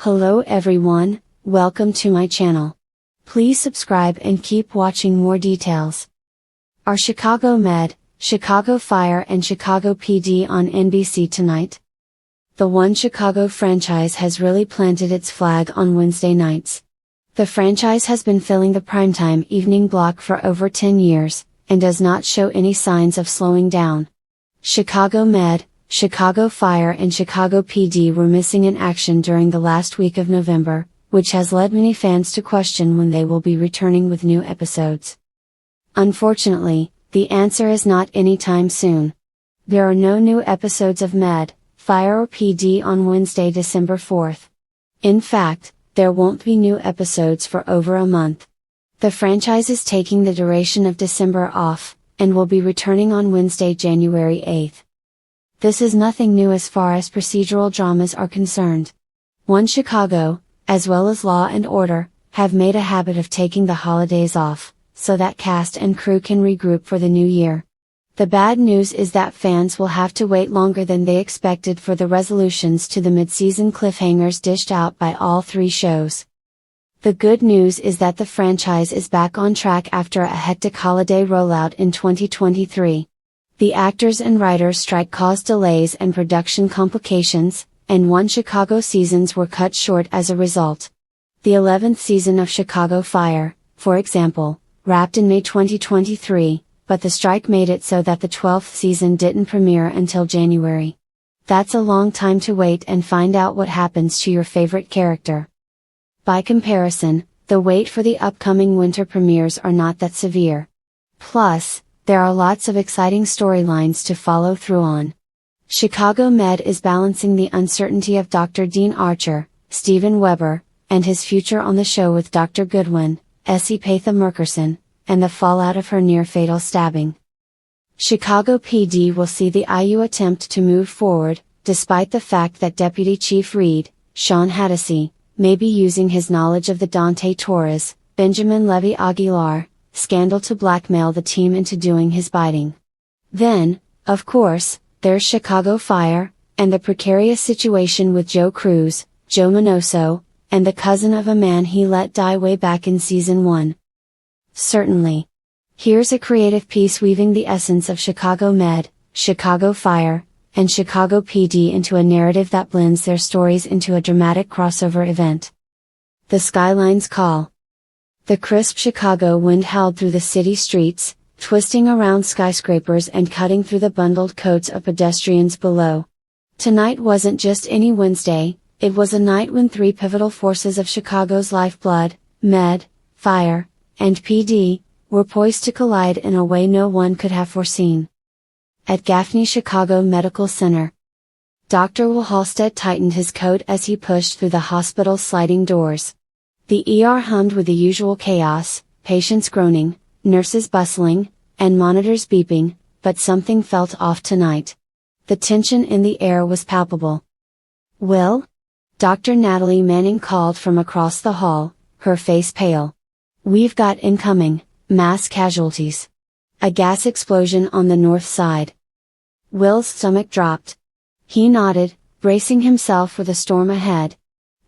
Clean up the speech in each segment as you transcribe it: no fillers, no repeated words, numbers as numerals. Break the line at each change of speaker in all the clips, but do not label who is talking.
Hello everyone, welcome to my channel. Please subscribe and keep watching more details. Are Chicago Med, Chicago Fire and Chicago PD on NBC tonight? The One Chicago franchise has really planted its flag on Wednesday nights. The franchise has been filling the primetime evening block for over 10 years, and does not show any signs of slowing down. Chicago Med, Chicago Fire and Chicago PD were missing in action during the last week of November, which has led many fans to question when they will be returning with new episodes. Unfortunately, the answer is not anytime soon. There are no new episodes of Med, Fire or PD on Wednesday, December 4th. In fact, there won't be new episodes for over a month. The franchise is taking the duration of December off, and will be returning on Wednesday, January 8th. This is nothing new as far as procedural dramas are concerned. One Chicago, as well as Law and Order, have made a habit of taking the holidays off, so that cast and crew can regroup for the new year. The bad news is that fans will have to wait longer than they expected for the resolutions to the mid-season cliffhangers dished out by all three shows. The good news is that the franchise is back on track after a hectic holiday rollout in 2023. The actors and writers strike caused delays and production complications, and One Chicago seasons were cut short as a result. The 11th season of Chicago Fire, for example, wrapped in May 2023, but the strike made it so that the 12th season didn't premiere until January. That's a long time to wait and find out what happens to your favorite character. By comparison, the wait for the upcoming winter premieres are not that severe. Plus, there are lots of exciting storylines to follow through on. Chicago Med is balancing the uncertainty of Dr. Dean Archer, Steven Weber, and his future on the show with Dr. Goodwin, Essie Patha Murkerson, and the fallout of her near-fatal stabbing. Chicago PD will see the IU attempt to move forward, despite the fact that Deputy Chief Reed, Sean Hattasey, may be using his knowledge of the Dante Torres, Benjamin Levy Aguilar, scandal to blackmail the team into doing his bidding. Then, of course, there's Chicago Fire, and the precarious situation with Joe Cruz, Joe Manoso, and the cousin of a man he let die way back in season 1. Certainly. Here's a creative piece weaving the essence of Chicago Med, Chicago Fire, and Chicago PD into a narrative that blends their stories into a dramatic crossover event. The Skyline's Call. The crisp Chicago wind howled through the city streets, twisting around skyscrapers and cutting through the bundled coats of pedestrians below. Tonight wasn't just any Wednesday, it was a night when three pivotal forces of Chicago's lifeblood, Med, Fire, and PD, were poised to collide in a way no one could have foreseen. At Gaffney Chicago Medical Center, Dr. Will Halstead tightened his coat as he pushed through the hospital's sliding doors. The ER hummed with the usual chaos, patients groaning, nurses bustling, and monitors beeping, but something felt off tonight. The tension in the air was palpable. "Will?" Dr. Natalie Manning called from across the hall, her face pale. "We've got incoming, mass casualties. A gas explosion on the north side." Will's stomach dropped. He nodded, bracing himself for the storm ahead.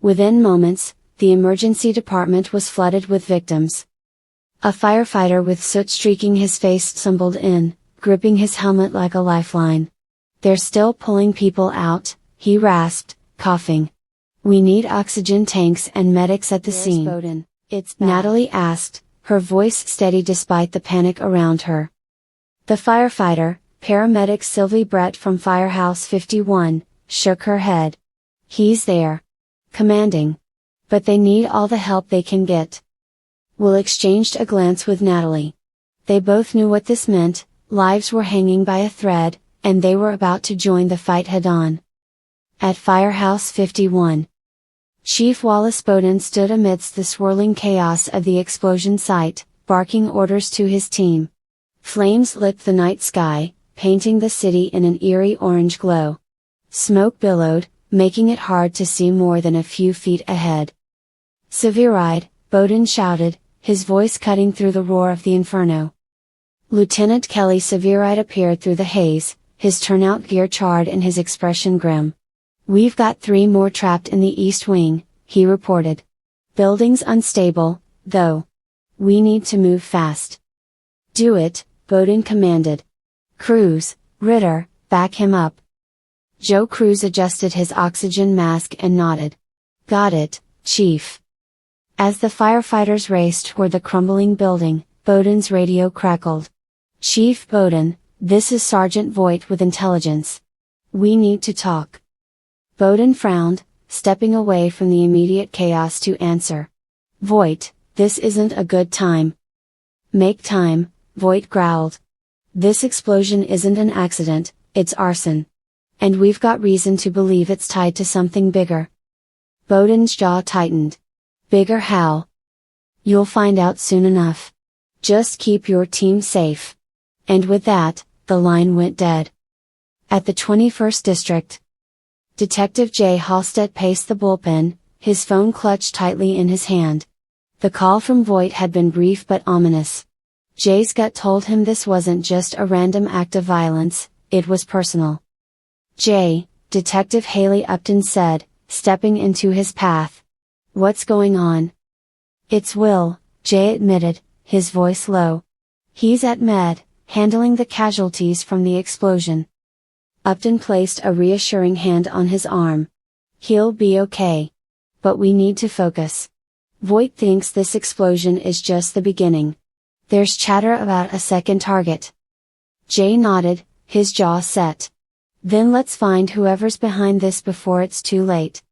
Within moments, the emergency department was flooded with victims. A firefighter with soot streaking his face stumbled in, gripping his helmet like a lifeline. "They're still pulling people out," he rasped, coughing. "We need oxygen tanks and medics at the scene." Natalie asked, her voice steady despite the panic around her. The firefighter, paramedic Sylvie Brett from Firehouse 51, shook her head. "He's there. Commanding. But they need all the help they can get." Will exchanged a glance with Natalie. They both knew what this meant, lives were hanging by a thread, and they were about to join the fight head-on. At Firehouse 51, Chief Wallace Bowden stood amidst the swirling chaos of the explosion site, barking orders to his team. Flames lit the night sky, painting the city in an eerie orange glow. Smoke billowed, making it hard to see more than a few feet ahead. "Severide," Bowden shouted, his voice cutting through the roar of the inferno. Lieutenant Kelly Severide appeared through the haze, his turnout gear charred and his expression grim. "We've got 3 more trapped in the East Wing," he reported. Building's unstable, though. We need to move fast. Do it, Bowden commanded. Cruz, Ritter, back him up. Joe Cruz adjusted his oxygen mask and nodded. Got it, Chief. As the firefighters raced toward the crumbling building, Bowden's radio crackled. Chief Bowden, this is Sergeant Voigt with intelligence. We need to talk. Bowden frowned, stepping away from the immediate chaos to answer. Voigt, this isn't a good time. Make time, Voigt growled. This explosion isn't an accident, it's arson. And we've got reason to believe it's tied to something bigger. Bowden's jaw tightened. Bigger how? You'll find out soon enough. Just keep your team safe. And with that, the line went dead. At the 21st District, Detective Jay Halstead paced the bullpen, his phone clutched tightly in his hand. The call from Voigt had been brief but ominous. Jay's gut told him this wasn't just a random act of violence, it was personal. Jay, Detective Haley Upton said, stepping into his path. What's going on? It's Will, Jay admitted, his voice low. He's at Med, handling the casualties from the explosion. Upton placed a reassuring hand on his arm. He'll be okay. But we need to focus. Voigt thinks this explosion is just the beginning. There's chatter about a second target. Jay nodded, his jaw set. Then let's find whoever's behind this before it's too late.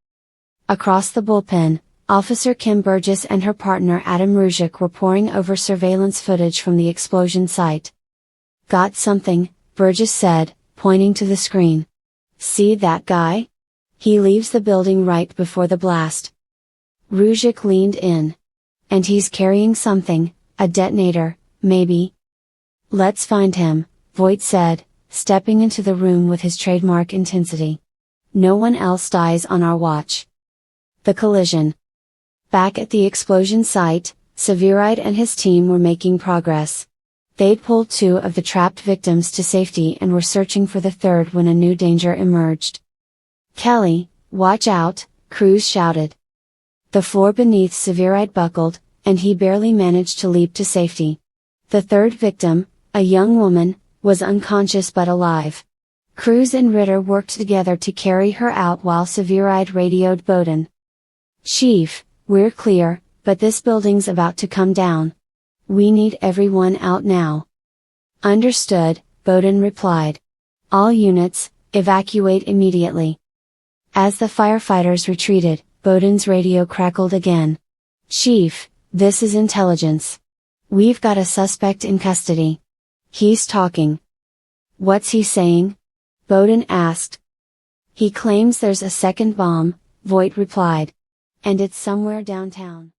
Across the bullpen, Officer Kim Burgess and her partner Adam Ruzek were poring over surveillance footage from the explosion site. Got something, Burgess said, pointing to the screen. See that guy? He leaves the building right before the blast. Ruzek leaned in. And he's carrying something, a detonator, maybe? Let's find him, Voigt said, stepping into the room with his trademark intensity. No one else dies on our watch. The collision. Back at the explosion site, Severide and his team were making progress. They'd pulled 2 of the trapped victims to safety and were searching for the third when a new danger emerged. Kelly, watch out, Cruz shouted. The floor beneath Severide buckled, and he barely managed to leap to safety. The third victim, a young woman, was unconscious but alive. Cruz and Ritter worked together to carry her out while Severide radioed Bowden. Chief, we're clear, but this building's about to come down. We need everyone out now. Understood, Bowden replied. All units, evacuate immediately. As the firefighters retreated, Bowden's radio crackled again. Chief, this is intelligence. We've got a suspect in custody. He's talking. What's he saying? Bowden asked. He claims there's a second bomb, Voigt replied. And it's somewhere downtown.